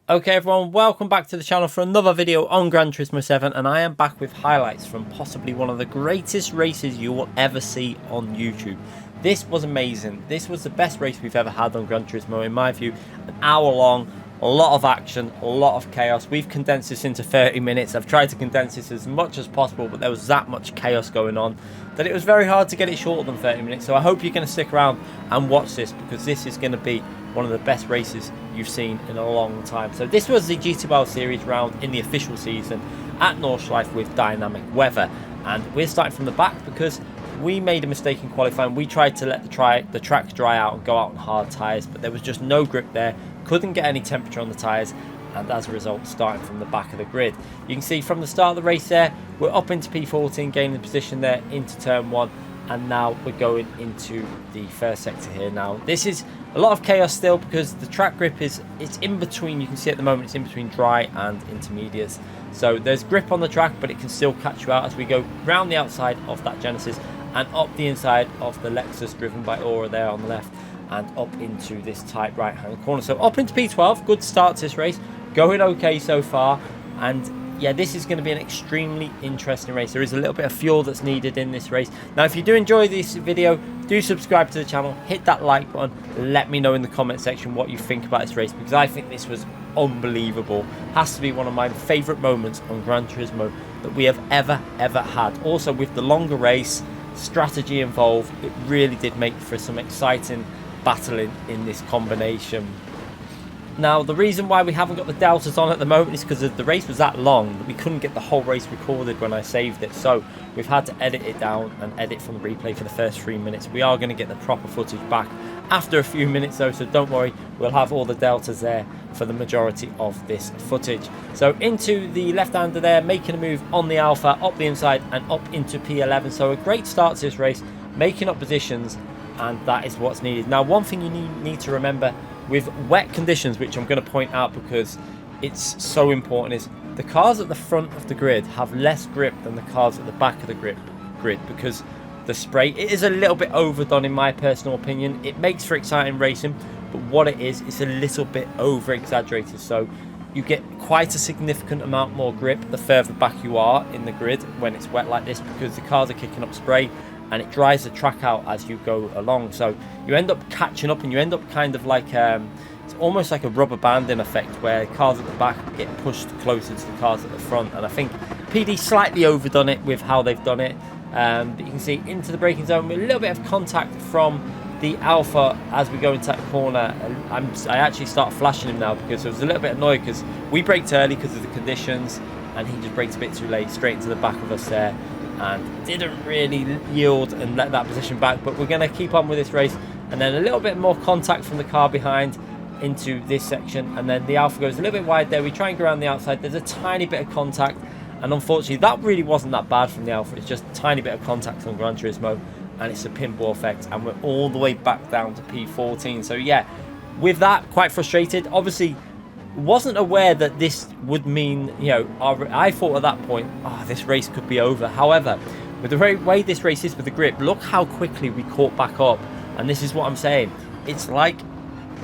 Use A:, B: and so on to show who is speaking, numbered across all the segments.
A: Okay everyone, welcome back to the channel for another video on Gran Turismo 7, and I am back with highlights from possibly one of the greatest races you will ever see on YouTube. This was amazing. This was the best race we've ever had on Gran Turismo in my view. An hour long, a lot of action, a lot of chaos. We've condensed this into 30 minutes. I've tried to condense this as much as possible, but there was that much chaos going on that it was very hard to get it shorter than 30 minutes. So I hope you're going to stick around and watch this, because this is going to be one of the best races you've seen in a long time. So this was the GTWS series round in the official season at Nordschleife with dynamic weather, and we're starting from the back because we made a mistake in qualifying. We tried to let the track dry out and go out on hard tyres, but there was just no grip there, couldn't get any temperature on the tyres, and as a result starting from the back of the grid. You can see from the start of the race there, we're up into P14, gaining position there into turn 1, and now we're going into the first sector here. Now this is a lot of chaos still because the track grip it's in between. You can see at the moment it's in between dry and intermediates, so there's grip on the track, but it can still catch you out as we go round the outside of that Genesis and up the inside of the Lexus driven by Aura there on the left, and up into this tight right hand corner. So up into P12, good start to this race, going okay so far. And yeah, this is going to be an extremely interesting race. There is a little bit of fuel that's needed in this race. Now, if you do enjoy this video, do subscribe to the channel, hit that like button, let me know in the comment section what you think about this race, because I think this was unbelievable. Has to be one of my favourite moments on Gran Turismo that we have ever had. Also, with the longer race, strategy involved, it really did make for some exciting battling in this combination. Now, the reason why we haven't got the deltas on at the moment is because the race was that long that we couldn't get the whole race recorded when I saved it. So we've had to edit it down and edit from the replay for the first 3 minutes. We are going to get the proper footage back after a few minutes though, so don't worry, we'll have all the deltas there for the majority of this footage. So into the left-hander there, making a move on the Alpha, up the inside and up into P11. So a great start to this race, making up positions, and that is what's needed. Now, one thing you need to remember with wet conditions, which I'm going to point out because it's so important, is the cars at the front of the grid have less grip than the cars at the back of the grid because the spray, it is a little bit overdone in my personal opinion. It makes for exciting racing, but what it is, it's a little bit over exaggerated. So you get quite a significant amount more grip the further back you are in the grid when it's wet like this, because the cars are kicking up spray and it dries the track out as you go along. So you end up catching up, and you end up kind of like it's almost like a rubber banding effect where cars at the back get pushed closer to the cars at the front. And I think PD slightly overdone it with how they've done it. But you can see into the braking zone with a little bit of contact from the Alpha as we go into that corner. I actually start flashing him now because I was a little bit annoyed because we braked early because of the conditions, and he just braked a bit too late straight into the back of us there and didn't really yield and let that position back. But we're going to keep on with this race, and then a little bit more contact from the car behind into this section, and then the Alpha goes a little bit wide there. We try and go around the outside, there's a tiny bit of contact, and unfortunately that really wasn't that bad from the Alpha. It's just a tiny bit of contact on Gran Turismo, and it's a pinball effect, and we're all the way back down to P14. So yeah, with that, quite frustrated. Obviously wasn't aware that this would mean, you know, I thought at that point, oh, this race could be over. However, with the way this race is with the grip, look how quickly we caught back up. And this is what I'm saying, it's like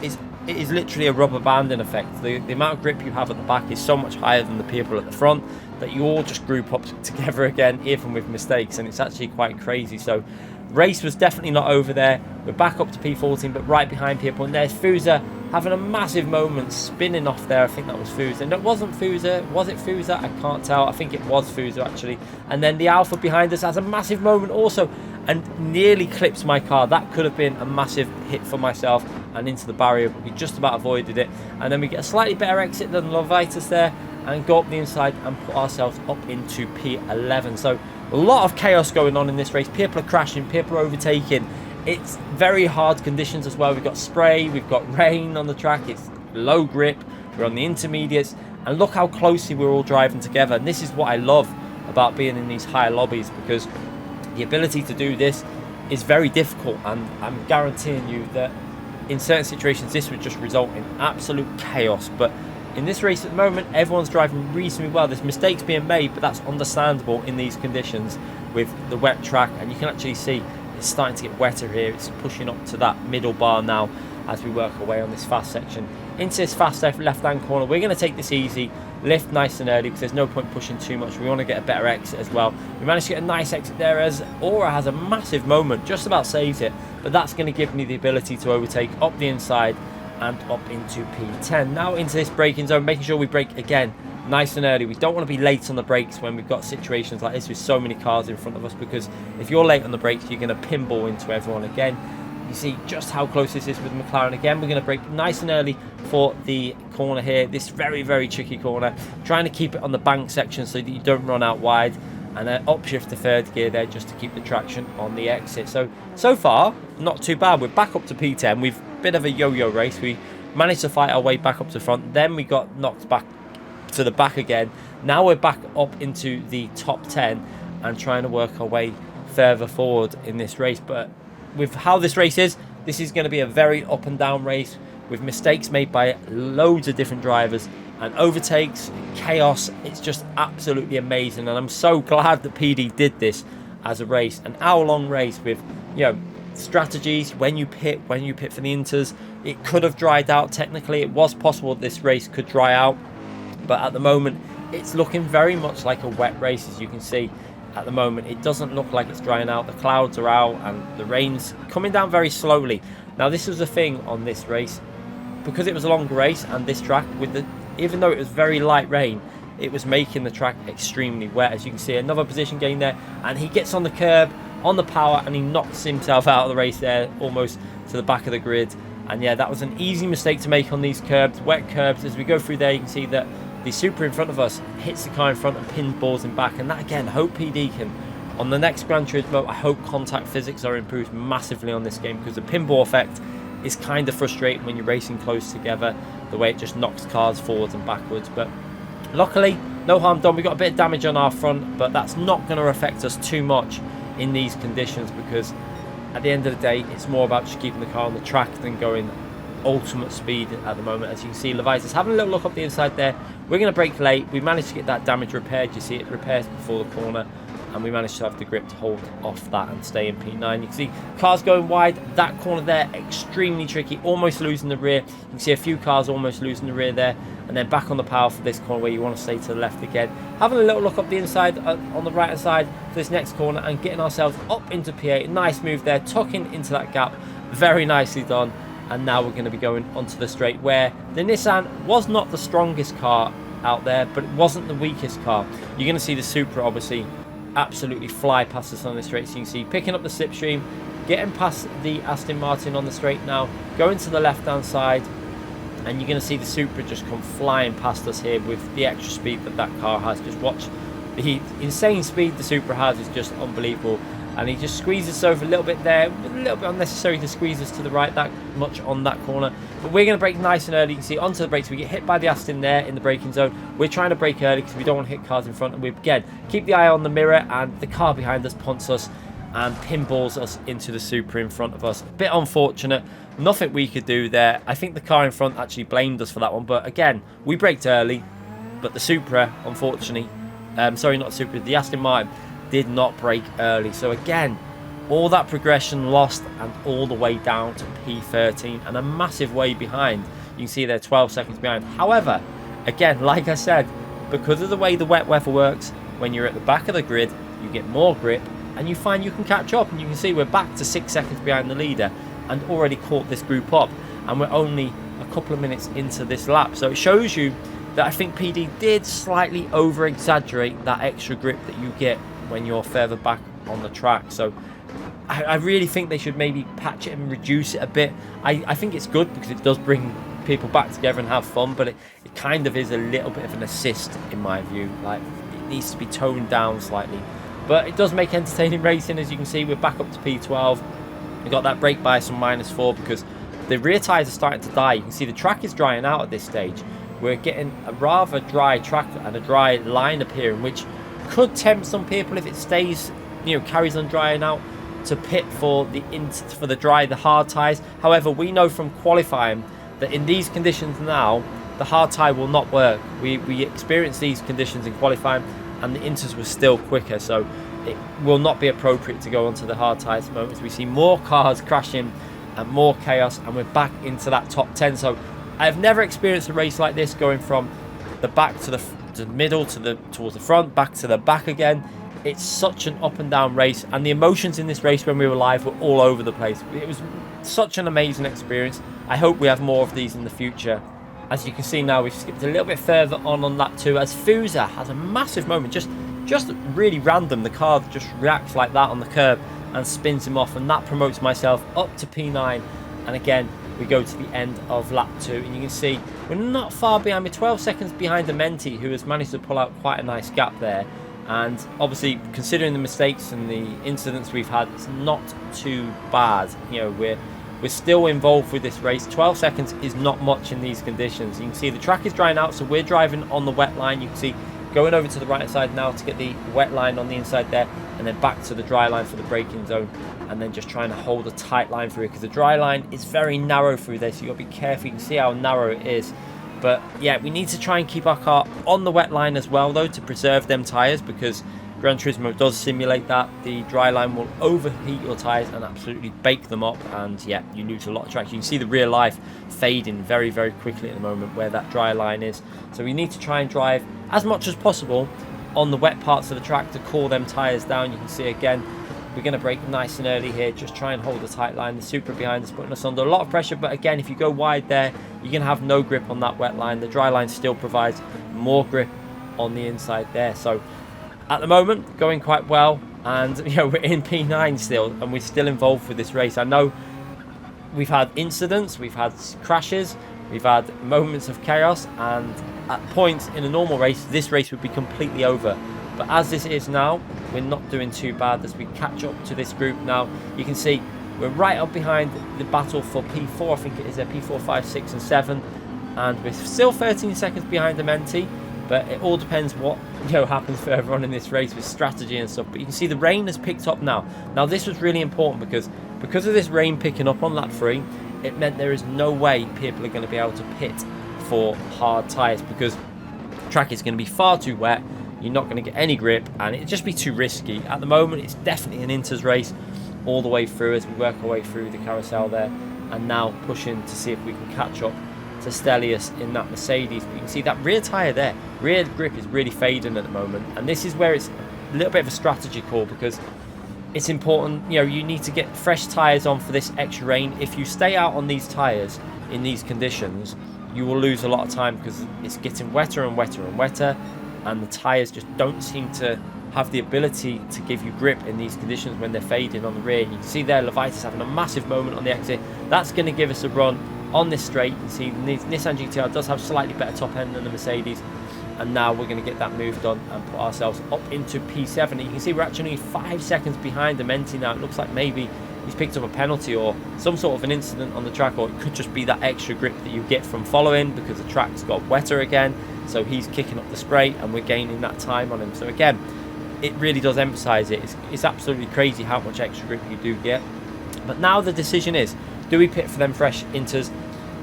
A: it is literally a rubber banding effect. The amount of grip you have at the back is so much higher than the people at the front that you all just group up together again, even with mistakes, and it's actually quite crazy. So race was definitely not over there. We're back up to P14, but right behind people, and there's Fusa having a massive moment, spinning off there. I think that was Fusa, and it wasn't Fusa. Was it Fusa? I can't tell. I think it was Fusa actually. And then the Alpha behind us has a massive moment also, and nearly clips my car. That could have been a massive hit for myself and into the barrier, but we just about avoided it. And then we get a slightly better exit than Lovitus there, and go up the inside and put ourselves up into P11. So a lot of chaos going on in this race. People are crashing, people are overtaking. It's very hard conditions as well. We've got spray, we've got rain on the track, it's low grip, we're on the intermediates, and look how closely we're all driving together. And this is what I love about being in these higher lobbies, because the ability to do this is very difficult, and I'm guaranteeing you that in certain situations this would just result in absolute chaos. But in this race at the moment, everyone's driving reasonably well. There's mistakes being made, but that's understandable in these conditions with the wet track, and you can actually see it's starting to get wetter here. It's pushing up to that middle bar now as we work our way on this fast section into this fast left-hand corner. We're going to take this easy, lift nice and early because there's no point pushing too much. We want to get a better exit as well. We managed to get a nice exit there as Aura has a massive moment, just about saves it, but that's going to give me the ability to overtake up the inside and up into P10. Now into this braking zone, making sure we brake again nice and early. We don't want to be late on the brakes when we've got situations like this with so many cars in front of us, because if you're late on the brakes, you're going to pinball into everyone again. You see just how close this is with McLaren. Again, we're going to brake nice and early for the corner here, this very tricky corner, trying to keep it on the bank section so that you don't run out wide, and then upshift to third gear there just to keep the traction on the exit. So far not too bad. We're back up to P10. We've a bit of a yo-yo race. We managed to fight our way back up to front, then we got knocked back to the back again. Now we're back up into the top 10 and trying to work our way further forward in this race. But with how this race is, this is going to be a very up and down race with mistakes made by loads of different drivers and overtakes, chaos. It's just absolutely amazing, and I'm so glad that PD did this as a race, an hour-long race with, you know, strategies, when you pit for the inters. It could have dried out technically. It was possible that this race could dry out, but at the moment it's looking very much like a wet race. As you can see at the moment, it doesn't look like it's drying out. The clouds are out and the rain's coming down very slowly. Now this was the thing on this race, because it was a long race and this track, even though it was very light rain, it was making the track extremely wet. As you can see, another position gain there, and he gets on the curb on the power and he knocks himself out of the race there, almost to the back of the grid. And yeah, that was an easy mistake to make on these curbs, wet curbs. As we go through there, you can see that the Supra in front of us hits the car in front and pinballs him back. And that again, hope PD can, on the next Gran Turismo, I hope contact physics are improved massively on this game, because the pinball effect is kind of frustrating when you're racing close together, the way it just knocks cars forwards and backwards. But luckily, no harm done. We got a bit of damage on our front, but that's not going to affect us too much in these conditions, because at the end of the day, it's more about just keeping the car on the track than going ultimate speed at the moment. As you can see, Levi's is having a little look up the inside there. We're going to brake late. We managed to get that damage repaired. You see it repairs before the corner, and we managed to have the grip to hold off that and stay in P9. You can see cars going wide. That corner there, extremely tricky, almost losing the rear. You can see a few cars almost losing the rear there, and then back on the power for this corner where you want to stay to the left again. Having a little look up the inside on the right hand side for this next corner and getting ourselves up into P8. Nice move there, tucking into that gap. Very nicely done. And now we're going to be going onto the straight, where the Nissan was not the strongest car out there, but it wasn't the weakest car. You're going to see the Supra obviously absolutely fly past us on the straight. So you can see picking up the slipstream, getting past the Aston Martin on the straight now, going to the left hand side, and you're going to see the Supra just come flying past us here with the extra speed that car has. Just watch the insane speed the Supra has, is just unbelievable. And he just squeezes over a little bit there, a little bit unnecessary to squeeze us to the right that much on that corner. But we're going to brake nice and early. You can see onto the brakes. We get hit by the Aston there in the braking zone. We're trying to brake early because we don't want to hit cars in front. And we again keep the eye on the mirror, and the car behind us punts us and pinballs us into the Supra in front of us. A bit unfortunate. Nothing we could do there. I think the car in front actually blamed us for that one. But again, we braked early, but the Supra, unfortunately, sorry, not the Supra, the Aston Martin did not brake early. So again, all that progression lost, and all the way down to P13 and a massive way behind. You can see they're 12 seconds behind. However, again, like I said, because of the way the wet weather works, when you're at the back of the grid, you get more grip and you find you can catch up. And you can see we're back to 6 seconds behind the leader and already caught this group up, and we're only a couple of minutes into this lap. So it shows you that I think PD did slightly over exaggerate that extra grip that you get when you're further back on the track. So I really think they should maybe patch it and reduce it a bit. I think it's good because it does bring people back together and have fun, but it kind of is a little bit of an assist in my view. Like, it needs to be toned down slightly, but it does make entertaining racing. As you can see, we're back up to P12. We got that brake bias from -4 because the rear tyres are starting to die. You can see the track is drying out at this stage. We're getting a rather dry track and a dry line appearing, which could tempt some people if it stays, you know, carries on drying out, to pit for the hard tyres. However, we know from qualifying that in these conditions now, the hard tyre will not work. We experienced these conditions in qualifying, and the inters were still quicker, so it will not be appropriate to go onto the hard tyres at the moment. We see more cars crashing and more chaos, and we're back into that top 10. So I've never experienced a race like this, going from the back to the middle towards the front, back to the back again. It's such an up and down race, and the emotions in this race when we were live were all over the place. It was such an amazing experience. I hope we have more of these in the future. As you can see now, we've skipped a little bit further on lap 2 as Fusa has a massive moment, just really random. The car just reacts like that on the curb and spins him off, and that promotes myself up to P9. And again, we go to the end of lap 2, and you can see we're not far behind. We're 12 seconds behind Dementi, who has managed to pull out quite a nice gap there. And obviously, considering the mistakes and the incidents we've had, it's not too bad. You know, we're still involved with this race. 12 seconds is not much in these conditions. You can see the track is drying out, so we're driving on the wet line. You can see going over to the right side now to get the wet line on the inside there, and then back to the dry line for the braking zone, and then just trying to hold a tight line through it, because the dry line is very narrow through there, so you've got to be careful. You can see how narrow it is. But yeah, we need to try and keep our car on the wet line as well, though, to preserve them tyres, because Gran Turismo does simulate that. The dry line will overheat your tyres and absolutely bake them up, and yeah, you lose a lot of traction. You can see the real life fading very, very quickly at the moment where that dry line is. So we need to try and drive as much as possible on the wet parts of the track to cool them tyres down. You can see again, we're going to brake nice and early here, just try and hold a tight line. The Supra behind us putting us under a lot of pressure, but again, if you go wide there, you're going to have no grip on that wet line. The dry line still provides more grip on the inside there. So at the moment, going quite well, and you know, we're in P9 still, and we're still involved with this race. I know we've had incidents, we've had crashes, we've had moments of chaos, and at points in a normal race, this race would be completely over. But as this is now, we're not doing too bad as we catch up to this group now. You can see we're right up behind the battle for P4, I think it is there, P4, 5, 6 and 7. And we're still 13 seconds behind Dementi, but it all depends what happens further on in this race with strategy and stuff. But you can see the rain has picked up now. Now this was really important because of this rain picking up on lap 3, it meant there is no way people are going to be able to pit for hard tyres, because the track is going to be far too wet. You're not going to get any grip, and it'd just be too risky. At the moment, it's definitely an INTERS race all the way through as we work our way through the carousel there, and now pushing to see if we can catch up to Stelius in that Mercedes. But you can see that rear tyre there, rear grip is really fading at the moment, and this is where it's a little bit of a strategy call, because it's important, you need to get fresh tyres on for this extra rain. If you stay out on these tyres in these conditions, you will lose a lot of time, because it's getting wetter and wetter and wetter, and the tyres just don't seem to have the ability to give you grip in these conditions when they're fading on the rear. You can see there Levitas having a massive moment on the exit. That's going to give us a run on this straight. You can see the Nissan GTR does have slightly better top end than the Mercedes, and now we're going to get that moved on and put ourselves up into P7. And you can see we're actually 5 seconds behind Dementi now. It looks like maybe he's picked up a penalty or some sort of an incident on the track, or it could just be that extra grip that you get from following because the track's got wetter again. So he's kicking up the spray and we're gaining that time on him. So again, it really does emphasize it. It's absolutely crazy how much extra grip you do get. But now the decision is, do we pit for them fresh inters?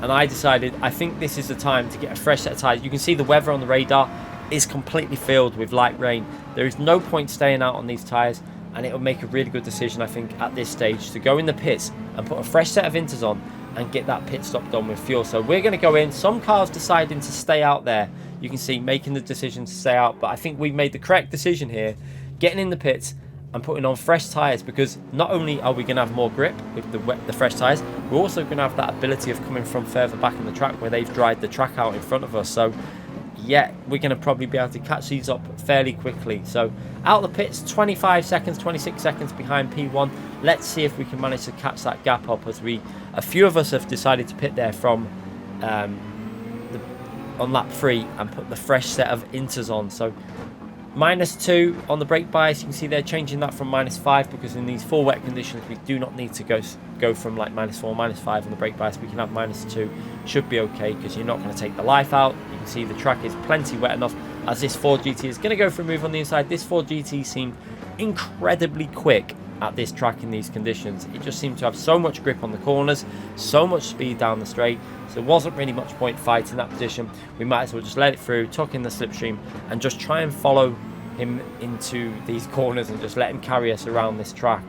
A: And I decided, I think this is the time to get a fresh set of tyres. You can see the weather on the radar is completely filled with light rain. There is no point staying out on these tyres, and it will make a really good decision, I think, at this stage to go in the pits and put a fresh set of inters on and get that pit stop done with fuel. So we're going to go in. Some cars deciding to stay out there. You can see making the decision to stay out, but I think we've made the correct decision here, getting in the pits and putting on fresh tyres, because not only are we going to have more grip with the fresh tyres, we're also going to have that ability of coming from further back in the track where they've dried the track out in front of us. So yeah, we're going to probably be able to catch these up fairly quickly. So out of the pits, 25 seconds, 26 seconds behind P1. Let's see if we can manage to catch that gap up, as a few of us have decided to pit there from on lap 3 and put the fresh set of inters on. So -2 on the brake bias. You can see they're changing that from -5, because in these 4 wet conditions we do not need to go from like -4, -5 on the brake bias. We can have -2. Should be okay, because you're not going to take the life out. You can see the track is plenty wet enough, as this Ford GT is going to go for a move on the inside. This Ford GT seemed incredibly quick at this track in these conditions. It just seemed to have so much grip on the corners, so much speed down the straight, so there wasn't really much point fighting that position. We might as well just let it through, tuck in the slipstream, and just try and follow him into these corners and just let him carry us around this track.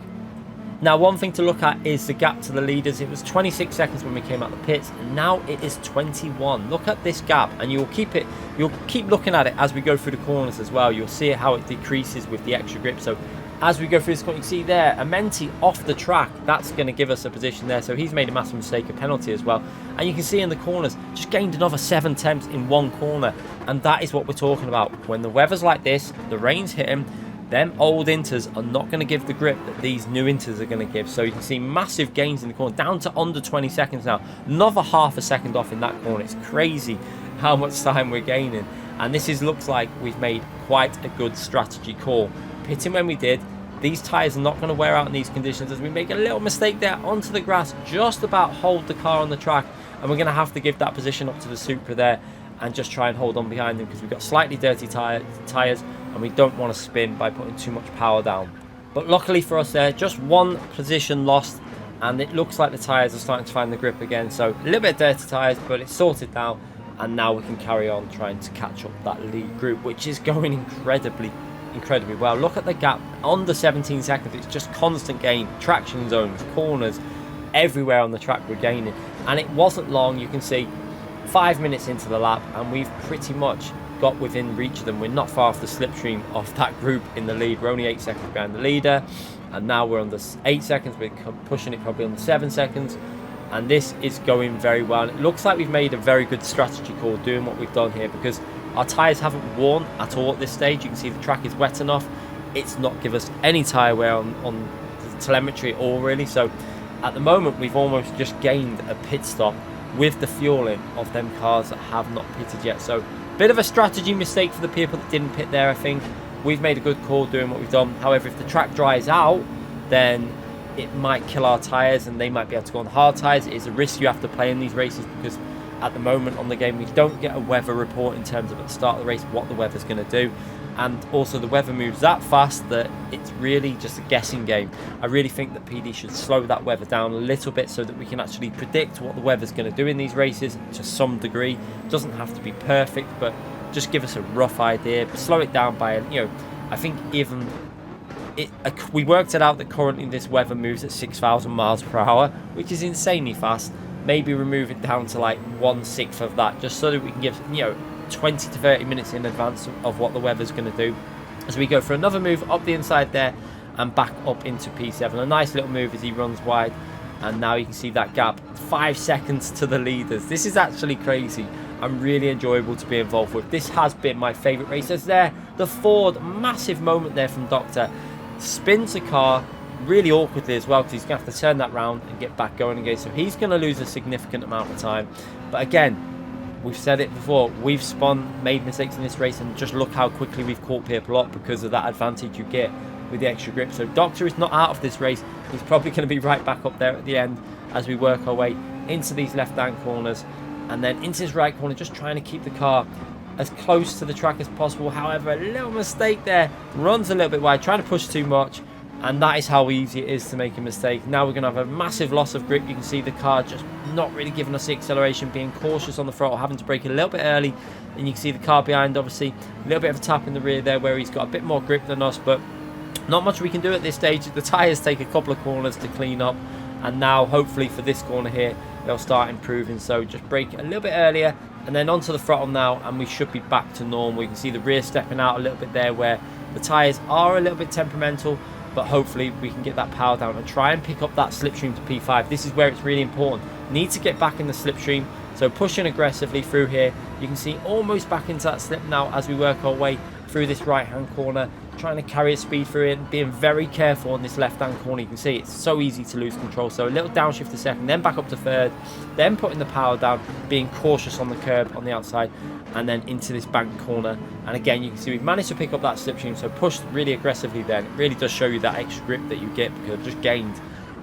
A: Now, one thing to look at is the gap to the leaders. It was 26 seconds when we came out the pits, and now it is 21. Look at this gap, and you'll keep looking at it as we go through the corners as well. You'll see how it decreases with the extra grip. So as we go through this corner, you can see there, Amenti off the track. That's going to give us a position there. So he's made a massive mistake, a penalty as well. And you can see in the corners, just gained another 7 tenths in one corner. And that is what we're talking about. When the weather's like this, the rain's hitting, them old Inters are not going to give the grip that these new Inters are going to give. So you can see massive gains in the corner, down to under 20 seconds now. Another half a second off in that corner. It's crazy how much time we're gaining. And this looks like we've made quite a good strategy call. Pitting when we did. These tyres are not going to wear out in these conditions. As we make a little mistake there onto the grass, just about hold the car on the track. And we're going to have to give that position up to the Supra there and just try and hold on behind him, because we've got slightly dirty tyres and we don't want to spin by putting too much power down. But luckily for us there, just one position lost, and it looks like the tyres are starting to find the grip again. So a little bit of dirty tyres, but it's sorted now, and now we can carry on trying to catch up that lead group, which is going incredibly well. Look at the gap, under 17 seconds. It's just constant gain, traction zones, corners, everywhere on the track we're gaining. And it wasn't long. You can see 5 minutes into the lap, and we've pretty much got within reach of them. We're not far off the slipstream of that group in the lead. We're only 8 seconds behind the leader, and now we're under 8 seconds. We're pushing it probably under 7 seconds, and this is going very well. And it looks like we've made a very good strategy call doing what we've done here, because our tyres haven't worn at all at this stage. You can see the track is wet enough. It's not give us any tyre wear on the telemetry at all, really. So at the moment, we've almost just gained a pit stop with the fueling of them cars that have not pitted yet. So bit of a strategy mistake for the people that didn't pit there. I think we've made a good call doing what we've done. However, if the track dries out, then it might kill our tyres, and they might be able to go on hard tyres. It is a risk you have to play in these races, because at the moment on the game we don't get a weather report in terms of at the start of the race what the weather's going to do. And also the weather moves that fast that it's really just a guessing game. I really think that PD should slow that weather down a little bit, so that we can actually predict what the weather's going to do in these races to some degree. It doesn't have to be perfect, but just give us a rough idea. Slow it down by, I think even we worked it out that currently this weather moves at 6,000 miles per hour, which is insanely fast. Maybe remove it down to like 1/6 of that, just so that we can give 20 to 30 minutes in advance of what the weather's going to do, as we go for another move up the inside there and back up into P7. A nice little move as he runs wide, and now you can see that gap, 5 seconds to the leaders. This is actually crazy and really enjoyable to be involved with. This has been my favourite race. There's there the Ford, massive moment there from Doctor, spins the car really awkwardly as well, because he's going to have to turn that round and get back going again. So he's going to lose a significant amount of time. But again, we've said it before, we've made mistakes in this race, and just look how quickly we've caught people up because of that advantage you get with the extra grip. So Doctor is not out of this race. He's probably going to be right back up there at the end as we work our way into these left-hand corners and then into his right corner, just trying to keep the car as close to the track as possible. However, a little mistake there, runs a little bit wide, trying to push too much. And that is how easy it is to make a mistake. Now we're going to have a massive loss of grip. You can see the car just not really giving us the acceleration, being cautious on the throttle, having to brake a little bit early. And you can see the car behind, obviously, a little bit of a tap in the rear there where he's got a bit more grip than us. But not much we can do at this stage. The tyres take a couple of corners to clean up. And now, hopefully, for this corner here, they'll start improving. So just brake a little bit earlier and then onto the throttle now, and we should be back to normal. You can see the rear stepping out a little bit there where the tyres are a little bit temperamental. But hopefully we can get that power down and try and pick up that slipstream to P5. This is where it's really important. Need to get back in the slipstream. So pushing aggressively through here. You can see almost back into that slip now as we work our way through this right-hand corner. Trying to carry a speed through it and being very careful on this left-hand corner. You can see it's so easy to lose control. So a little downshift to second, then back up to third. Then putting the power down, being cautious on the curb on the outside. And then into this bank corner. And again, you can see we've managed to pick up that slipstream. So pushed really aggressively then. It really does show you that extra grip that you get, because I've just gained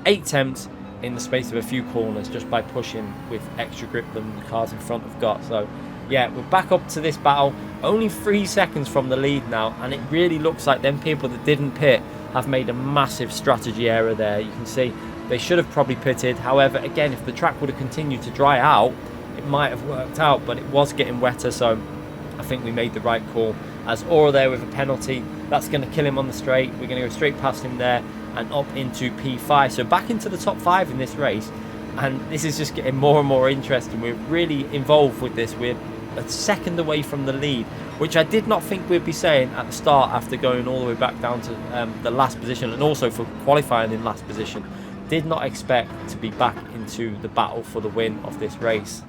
A: 8 tenths in the space of a few corners just by pushing with extra grip than the cars in front have got. So yeah, we're back up to this battle, only 3 seconds from the lead now, and it really looks like them people that didn't pit have made a massive strategy error there. You can see they should have probably pitted. However, again, if the track would have continued to dry out, it might have worked out, but it was getting wetter, so I think we made the right call. As Aura there with a penalty, that's going to kill him on the straight. We're going to go straight past him there, and up into P5. So back into the top 5 in this race. And this is just getting more and more interesting. We're really involved with this. We're a second away from the lead, which I did not think we'd be saying at the start after going all the way back down to the last position, and also for qualifying in last position. Did not expect to be back into the battle for the win of this race.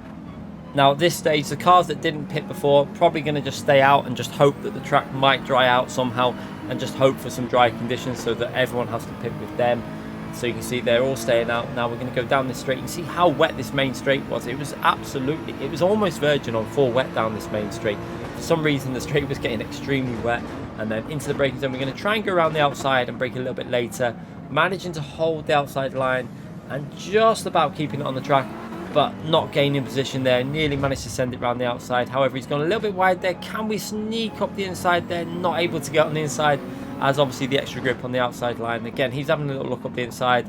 A: Now at this stage, the cars that didn't pit before probably going to just stay out and just hope that the track might dry out somehow, and just hope for some dry conditions so that everyone has to pit with them. So you can see they're all staying out. Now we're going to go down this straight. You can see how wet this main straight was. It was absolutely, it was almost virgin on full wet down this main straight. For some reason the straight was getting extremely wet, and then into the braking zone. We're going to try and go around the outside and brake a little bit later, managing to hold the outside line and just about keeping it on the track, but not gaining position there. Nearly managed to send it around the outside. However, he's gone a little bit wide there. Can we sneak up the inside there? Not able to get on the inside, as obviously the extra grip on the outside line. Again, he's having a little look up the inside,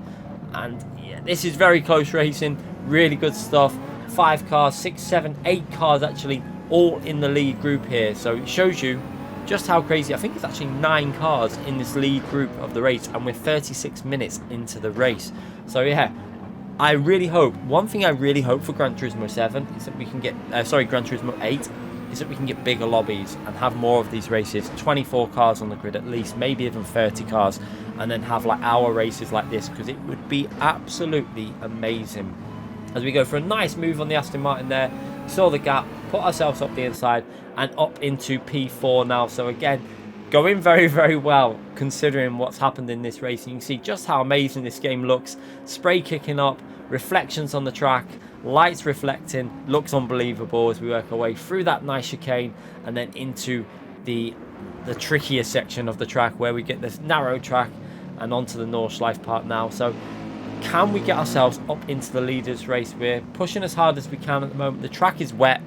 A: and yeah, this is very close racing. Really good stuff. 5 cars, 6, 7, 8 cars actually, all in the lead group here. So it shows you just how crazy. I think it's actually 9 cars in this lead group of the race, and we're 36 minutes into the race. So yeah, I really hope, one thing I really hope for Gran Turismo 7 is that we can get, Gran Turismo 8, is that we can get bigger lobbies and have more of these races. 24 cars on the grid at least, maybe even 30 cars, and then have like our races like this, because it would be absolutely amazing. As we go for a nice move on the Aston Martin there, saw the gap, put ourselves up the inside and up into P4 now. So again, going very, very well considering what's happened in this race. You can see just how amazing this game looks. Spray kicking up, reflections on the track, lights reflecting, looks unbelievable as we work our way through that nice chicane and then into the trickier section of the track where we get this narrow track and onto the Nordschleife part now. So can we get ourselves up into the leaders race? We're pushing as hard as we can at the moment. The track is wet.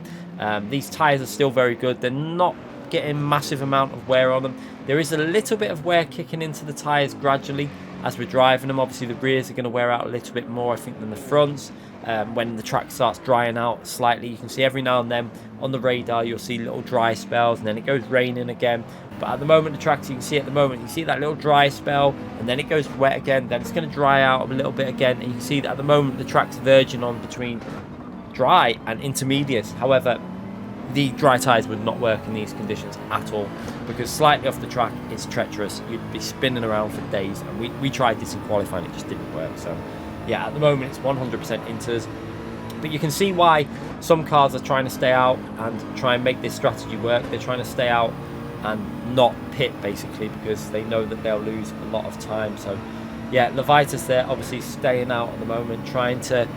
A: These tyres are still very good. They're not getting massive amount of wear on them. There is a little bit of wear kicking into the tyres gradually as we're driving them. Obviously the rears are going to wear out a little bit more, I think, than the fronts. When the track starts drying out slightly, you can see every now and then on the radar you'll see little dry spells, and then it goes raining again. But at the moment, the tracks, you can see at the moment, you see that little dry spell, and then it goes wet again, then it's going to dry out a little bit again, and you can see that at the moment the track's verging on between dry and intermediate. However, the dry tyres would not work in these conditions at all, because slightly off the track is treacherous. You'd be spinning around for days, and we tried this in qualifying, it just didn't work. So yeah, at the moment it's 100% inters, but you can see why some cars are trying to stay out and try and make this strategy work. They're trying to stay out and not pit, basically, because they know that they'll lose a lot of time. So yeah, Levitas there obviously staying out at the moment, trying to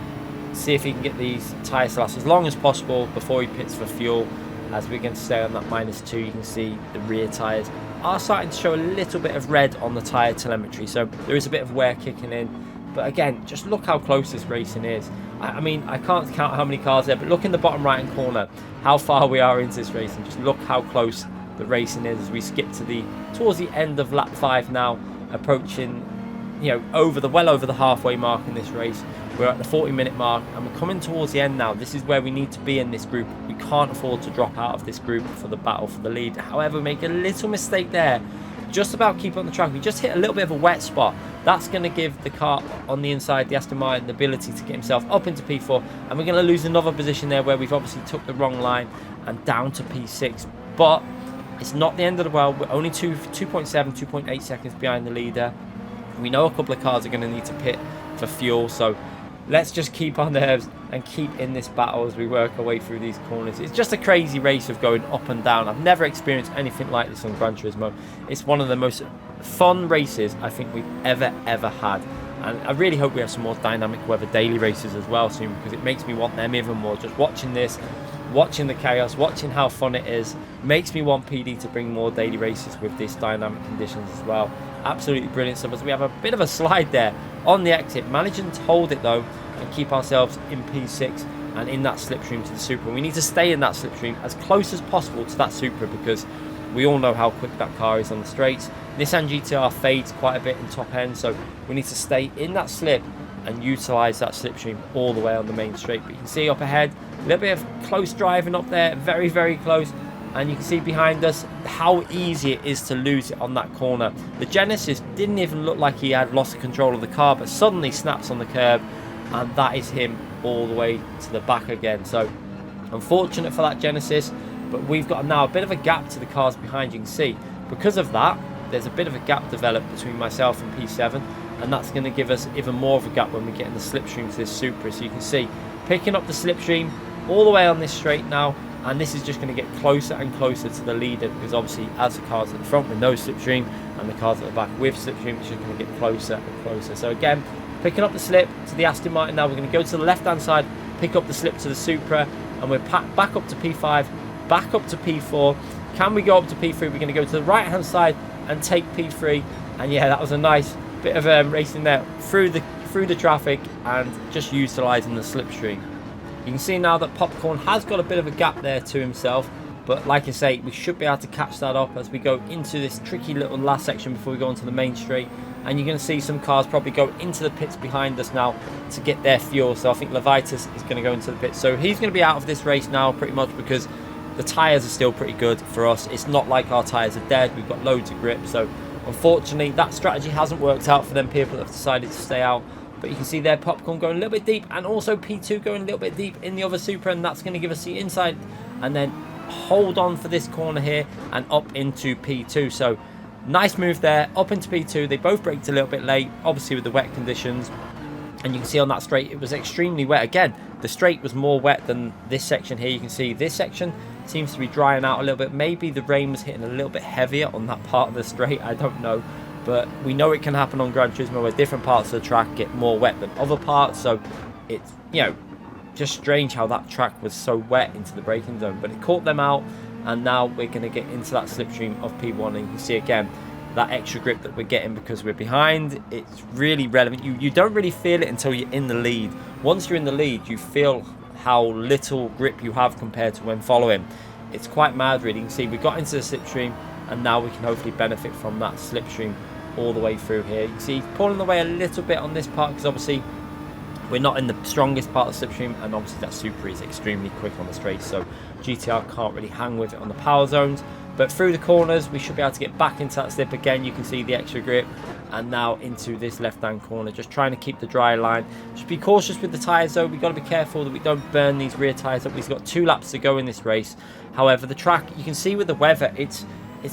A: see if he can get these tyres to last as long as possible before he pits for fuel. As we're going to stay on that -2, you can see the rear tyres are starting to show a little bit of red on the tyre telemetry, so there is a bit of wear kicking in. But again, just look how close this racing is. I mean, I can't count how many cars there, but look in the bottom right hand corner how far we are into this race, and just look how close the racing is as we skip to towards the end of lap 5 now, approaching, you know, well over the halfway mark in this race. We're at the 40-minute mark and we're coming towards the end now. This is where we need to be in this group. We can't afford to drop out of this group for the battle for the lead. However, we make a little mistake there, just about keep on the track. We just hit a little bit of a wet spot. That's going to give the car on the inside, the Aston Martin, the ability to get himself up into P4, and we're going to lose another position there where we've obviously took the wrong line and down to P6. But it's not the end of the world. We're only 2.8 seconds behind the leader. We know a couple of cars are going to need to pit for fuel, so let's just keep our nerves and keep in this battle as we work our way through these corners. It's just a crazy race of going up and down. I've never experienced anything like this on Gran Turismo. It's one of the most fun races I think we've ever had. And I really hope we have some more dynamic weather daily races as well soon, because it makes me want them even more. Just watching this, watching the chaos, watching how fun it is, makes me want PD to bring more daily races with this dynamic conditions as well. Absolutely brilliant stuff as we have a bit of a slide there on the exit, managing to hold it though and keep ourselves in P6 and in that slipstream to the Supra. We need to stay in that slipstream as close as possible to that Supra, because we all know how quick that car is on the straights. Nissan GTR fades quite a bit in top end, so we need to stay in that slip and utilise that slipstream all the way on the main straight. But you can see up ahead, a little bit of close driving up there, very, very close. and you can see behind us how easy it is to lose it on that corner. The Genesis didn't even look like he had lost control of the car, but suddenly snaps on the curb, and that is him all the way to the back again. So unfortunate for that Genesis, but we've got now a bit of a gap to the cars behind. You can see because of that there's a bit of a gap developed between myself and P7, and that's going to give us even more of a gap when we get in the slipstream to this Supra. So you can see picking up the slipstream all the way on this straight now, and this is just going to get closer and closer to the leader, because obviously as the cars at the front with no slipstream and the cars at the back with slipstream, it's just going to get closer and closer. So again, picking up the slip to the Aston Martin. Now we're going to go to the left hand side, pick up the slip to the Supra, and we're back up to P5, back up to P4. Can we go up to P3? We're going to go to the right hand side and take P3. And yeah, that was a nice bit of racing there through the traffic and just utilising the slipstream. You can see now that Popcorn has got a bit of a gap there to himself, but like I say, we should be able to catch that up as we go into this tricky little last section before we go onto the main straight. And you're going to see some cars probably go into the pits behind us now to get their fuel. So I think Levitas is going to go into the pits, so he's going to be out of this race now pretty much, because the tyres are still pretty good for us. It's not like our tyres are dead, we've got loads of grip. So unfortunately that strategy hasn't worked out for them people that have decided to stay out. But you can see there Popcorn going a little bit deep, and also P2 going a little bit deep in the other Supra, and that's going to give us the inside and then hold on for this corner here and up into P2. So nice move there, up into P2. They both braked a little bit late, obviously with the wet conditions, and you can see on that straight it was extremely wet. Again, the straight was more wet than this section here. You can see this section seems to be drying out a little bit. Maybe the rain was hitting a little bit heavier on that part of the straight, I don't know. But we know it can happen on Gran Turismo where different parts of the track get more wet than other parts. So it's, you know, just strange how that track was so wet into the braking zone. But it caught them out, and now we're going to get into that slipstream of P1. And you can see again that extra grip that we're getting because we're behind. It's really relevant. You don't really feel it until you're in the lead. Once you're in the lead, you feel how little grip you have compared to when following. It's quite mad really. You can see we got into the slipstream, and now we can hopefully benefit from that slipstream all the way through here. You can see he's pulling away a little bit on this part because obviously we're not in the strongest part of the slipstream, and obviously that Supra is extremely quick on the straight, so GTR can't really hang with it on the power zones. But through the corners we should be able to get back into that slip again. You can see the extra grip, and now into this left hand corner, just trying to keep the dry line. Just be cautious with the tyres though. We've got to be careful that we don't burn these rear tyres up. We've got 2 laps to go in this race. However, the track, you can see with the weather, it's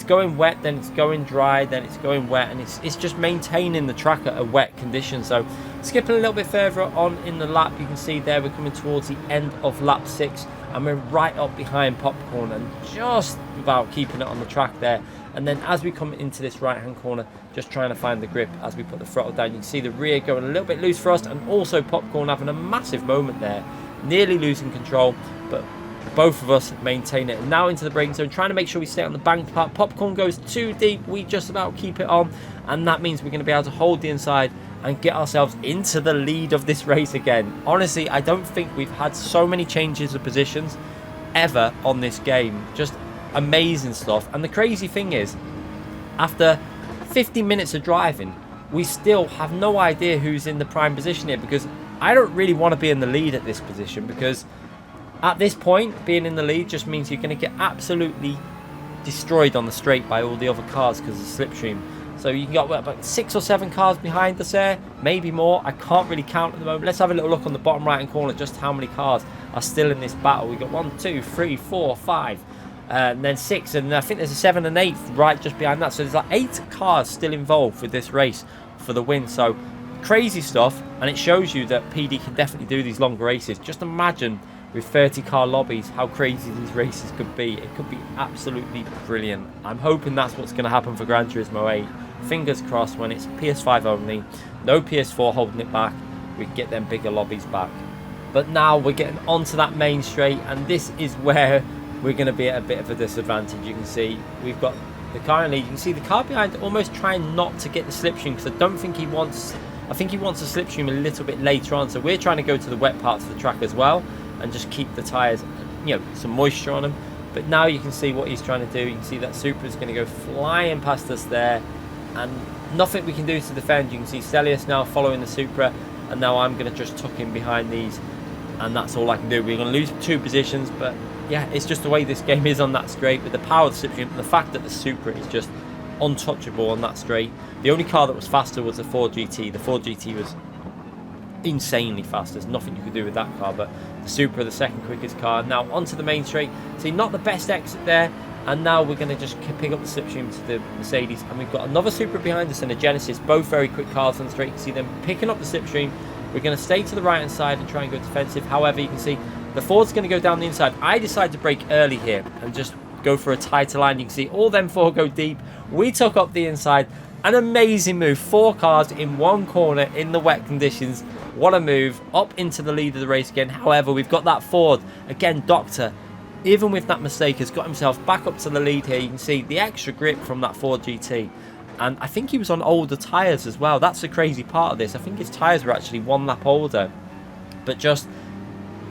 A: going wet, then it's going dry, then it's going wet, and it's just maintaining the track at a wet condition. So skipping a little bit further on in the lap, you can see there we're coming towards the end of lap 6, and we're right up behind Popcorn and just about keeping it on the track there. And then as we come into this right hand corner, just trying to find the grip as we put the throttle down. You can see the rear going a little bit loose for us, and also Popcorn having a massive moment there, nearly losing control, but both of us maintain it. And now into the braking zone, trying to make sure we stay on the bank part. Popcorn goes too deep, we just about keep it on, and that means we're going to be able to hold the inside and get ourselves into the lead of this race again. Honestly, I don't think we've had so many changes of positions ever on this game. Just amazing stuff. And the crazy thing is, after 50 minutes of driving, we still have no idea who's in the prime position here, because I don't really want to be in the lead at this position, because at this point, being in the lead just means you're going to get absolutely destroyed on the straight by all the other cars because of the slipstream. So you got about 6 or 7 cars behind us there, maybe more. I can't really count at the moment. Let's have a little look on the bottom right hand corner just how many cars are still in this battle. We've got 1, 2, 3, 4, 5, and then 6, and I think there's a 7 and 8 right just behind that. So there's like 8 cars still involved with this race for the win. So crazy stuff, and it shows you that PD can definitely do these longer races. Just imagine with 30 car lobbies how crazy these races could be. It could be absolutely brilliant. I'm hoping that's what's going to happen for Gran Turismo 8. Fingers crossed, when it's PS5 only, no PS4 holding it back, we can get them bigger lobbies back. But now we're getting onto that main straight, and this is where we're going to be at a bit of a disadvantage. You can see we've got the car in lead. You can see the car behind almost trying not to get the slipstream, because I don't think he wants, I think he wants a slipstream a little bit later on. So we're trying to go to the wet parts of the track as well and just keep the tyres, you know, some moisture on them. But now you can see what he's trying to do. You can see that Supra is going to go flying past us there, and nothing we can do to defend. You can see Celius now following the Supra, and now I'm going to just tuck in behind these and that's all I can do. We're going to lose 2 positions, but yeah, it's just the way this game is on that straight, with the power of the slipstream and the fact that the Supra is just untouchable on that straight. The only car that was faster was the Ford GT. The Ford GT was insanely fast. There's nothing you could do with that car, but the Supra, the second quickest car. Now onto the main straight. See, not the best exit there, and now we're going to just pick up the slipstream to the Mercedes, and we've got another Supra behind us and a Genesis, both very quick cars on the straight. You can see them picking up the slipstream. We're going to stay to the right hand side and try and go defensive. However, you can see the Ford's going to go down the inside. I decided to brake early here and just go for a tighter line. You can see all them 4 go deep. We took up the inside. An amazing move. 4 cars in one corner in the wet conditions. What a move. Up into the lead of the race again. However, we've got that Ford. Again, Doctor, even with that mistake, has got himself back up to the lead here. You can see the extra grip from that Ford GT. And I think he was on older tyres as well. That's the crazy part of this. I think his tyres were actually 1 lap older. But just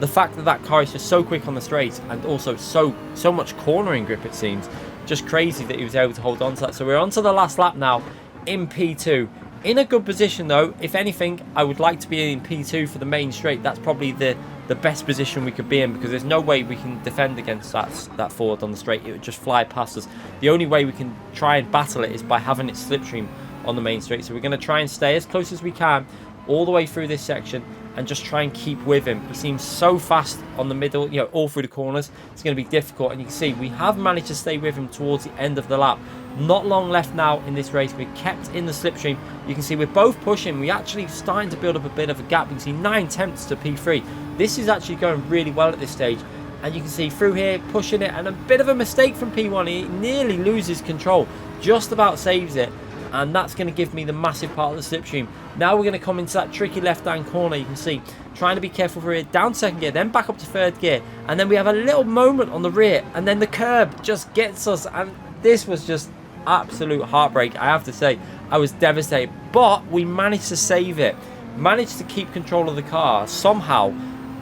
A: the fact that that car is just so quick on the straight, and also so much cornering grip, it seems. Just crazy that he was able to hold on to that. So we're on to the last lap now in P2. In a good position though. If anything, I would like to be in P2 for the main straight. That's probably the best position we could be in, because there's no way we can defend against that Ford on the straight. It would just fly past us. The only way we can try and battle it is by having it slipstream on the main straight. So we're going to try and stay as close as we can all the way through this section and just try and keep with him. He seems so fast on the middle, you know, all through the corners. It's going to be difficult, and you can see we have managed to stay with him towards the end of the lap. Not long left now in this race. We're kept in the slipstream. You can see we're both pushing. We're actually starting to build up a bit of a gap. You can see 9 tenths to P3. This is actually going really well at this stage. And you can see through here, pushing it, and a bit of a mistake from P1. He nearly loses control. Just about saves it. And that's going to give me the massive part of the slipstream. Now we're going to come into that tricky left-hand corner. You can see, trying to be careful for it. Down 2nd gear, then back up to 3rd gear. And then we have a little moment on the rear. And then the curb just gets us. And this was just absolute heartbreak, I have to say. I was devastated. But we managed to save it. Managed to keep control of the car somehow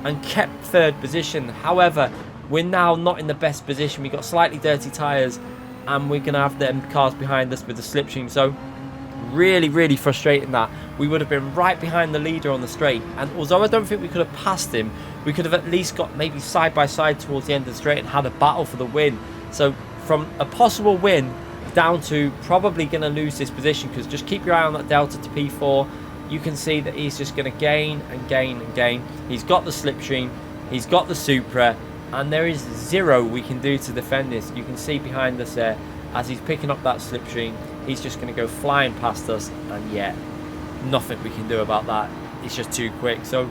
A: and kept 3rd position. However, we're now not in the best position. We've got slightly dirty tyres, and we're going to have them cars behind us with the slipstream. So really frustrating that. We would have been right behind the leader on the straight, and although I don't think we could have passed him, we could have at least got maybe side by side towards the end of the straight and had a battle for the win. So from a possible win down to probably going to lose this position, because just keep your eye on that delta to P4. You can see that he's just going to gain and gain and gain. He's got the slipstream, he's got the Supra, and there is 0 we can do to defend this. You can see behind us there, as he's picking up that slipstream, he's just going to go flying past us, and yeah, nothing we can do about that. It's just too quick. So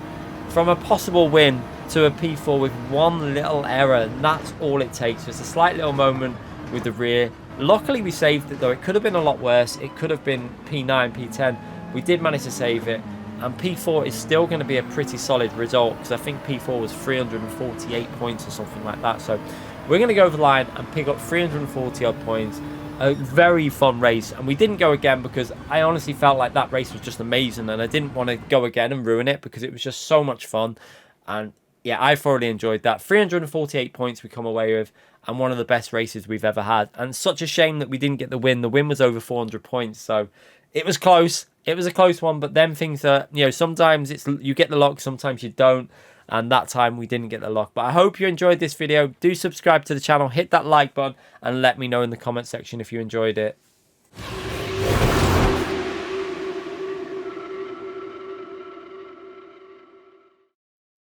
A: from a possible win to a P4 with 1 little error, and that's all it takes. Just a slight little moment with the rear. Luckily we saved it though. It could have been a lot worse. It could have been P9, P10. We did manage to save it, and P4 is still going to be a pretty solid result, because I think P4 was 348 points or something like that. So we're going to go over the line and pick up 340 odd points. A very fun race, and we didn't go again because I honestly felt like that race was just amazing, and I didn't want to go again and ruin it because it was just so much fun. And yeah, I thoroughly enjoyed that. 348 points we come away with, and one of the best races we've ever had. And such a shame that we didn't get the win. The win was over 400 points, so it was close. It was a close one, but them things are, you know, sometimes it's you get the lock, sometimes you don't. And that time we didn't get the lock. But I hope you enjoyed this video. Do subscribe to the channel, hit that like button, and let me know in the comment section if you enjoyed it.